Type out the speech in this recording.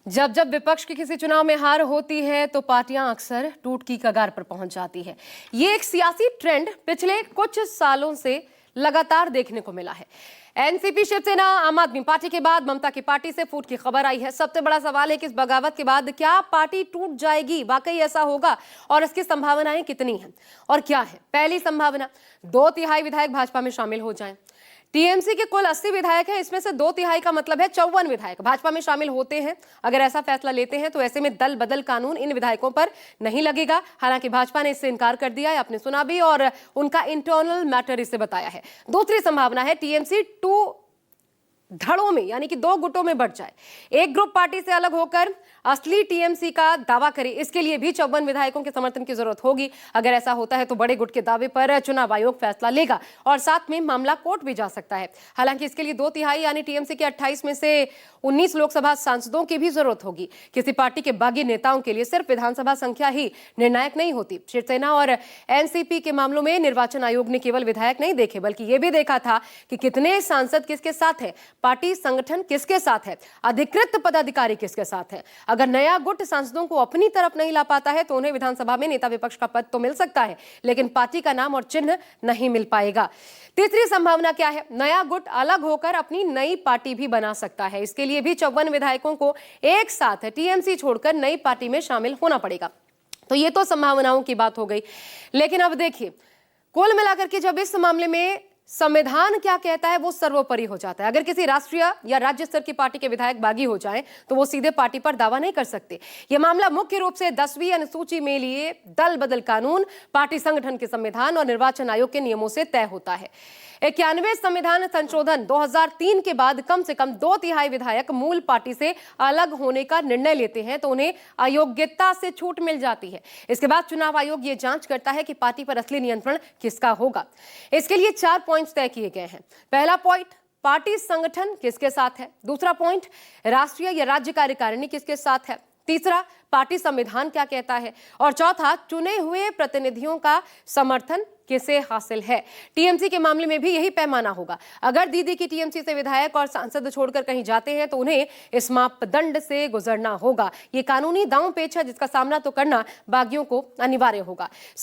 जब जब विपक्ष की किसी चुनाव में हार होती है तो पार्टियां अक्सर टूट की कगार पर पहुंच जाती है। ये एक सियासी ट्रेंड पिछले कुछ सालों से लगातार देखने को मिला है। एनसीपी, शिवसेना, आम आदमी पार्टी के बाद ममता की पार्टी से फूट की खबर आई है। सबसे बड़ा सवाल है कि इस बगावत के बाद क्या पार्टी टूट जाएगी? वाकई ऐसा होगा और इसकी संभावनाएं कितनी हैं और क्या है? पहली संभावना, 2/3 विधायक भाजपा में शामिल हो जाएं। टीएमसी के कुल 80 विधायक हैं, इसमें से 2/3 का मतलब है 54 विधायक भाजपा में शामिल होते हैं। अगर ऐसा फैसला लेते हैं तो ऐसे में दल बदल कानून इन विधायकों पर नहीं लगेगा। हालांकि भाजपा ने इससे इनकार कर दिया है, आपने सुना भी, और उनका इंटरनल मैटर इसे बताया है। दूसरी संभावना है टीएमसी 2 धड़ों में, यानी कि 2 गुटों में बढ़ जाए। एक ग्रुप पार्टी से अलग होकर असली टीएमसी का दावा करे। इसके लिए भी 54 विधायकों के समर्थन की जरूरत होगी। अगर ऐसा होता है तो बड़े गुट के दावे पर चुनाव आयोग फैसला लेगा और साथ में मामला कोर्ट भी जा सकता है। हालांकि इसके लिए 2/3 यानी टीएमसी के 28 में से 19 लोकसभा सांसदों की भी जरूरत होगी। किसी पार्टी के बागी नेताओं के लिए सिर्फ विधानसभा संख्या ही निर्णायक नहीं होती। शिवसेना और एनसीपी के मामलों में निर्वाचन आयोग ने केवल विधायक नहीं देखे, बल्कि यह भी देखा था कि कितने सांसद किसके साथ है, पार्टी संगठन किसके साथ है, अधिकृत पदाधिकारी किसके साथ है। अगर नया गुट सांसदों को अपनी तरफ नहीं ला पाता है तो उन्हें विधानसभा में नेता विपक्ष का पद तो मिल सकता है, लेकिन पार्टी का नाम और चिन्ह नहीं मिल पाएगा। तीसरी संभावना क्या है? नया गुट अलग होकर अपनी नई पार्टी भी बना सकता है। इसके लिए भी 54 विधायकों को एक साथ टीएमसी छोड़कर नई पार्टी में शामिल होना पड़ेगा। तो ये तो संभावनाओं की बात हो गई, लेकिन अब देखिए, कुल मिलाकर के जब इस मामले में संविधान क्या कहता है वो सर्वोपरि हो जाता है। अगर किसी राष्ट्रीय या राज्य स्तर की पार्टी के विधायक बागी हो जाएं तो वो सीधे पार्टी पर दावा नहीं कर सकते। यह मामला मुख्य रूप से 10वीं अनुसूची में लिए दल बदल कानून, पार्टी संगठन के संविधान और निर्वाचन आयोग के नियमों से तय होता है। 91 संविधान संशोधन 2003 के बाद कम से कम 2/3 विधायक मूल पार्टी से अलग होने का निर्णय लेते हैं तो उन्हें अयोग्यता से छूट मिल जाती है। इसके बाद चुनाव आयोग ये जांच करता है कि पार्टी पर असली नियंत्रण किसका होगा। इसके लिए 4 पॉइंट्स तय किए गए हैं। पहला पॉइंट, पार्टी संगठन किसके साथ है। दूसरा पॉइंट, राष्ट्रीय या राज्य कार्यकारिणी किसके साथ है। तीसरा, पार्टी संविधान क्या कहता है। और चौथा, चुने हुए प्रतिनिधियों का समर्थन किसे हासिल है। टीएमसी के मामले में भी यही पैमाना होगा। अगर दीदी की टीएमसी से विधायक और सांसद छोड़कर कहीं जाते हैं तो उन्हें इस मापदंड से गुजरना होगा। ये कानूनी दांव पेच है जिसका सामना तो करना बागियों को अनिवार्य होगा।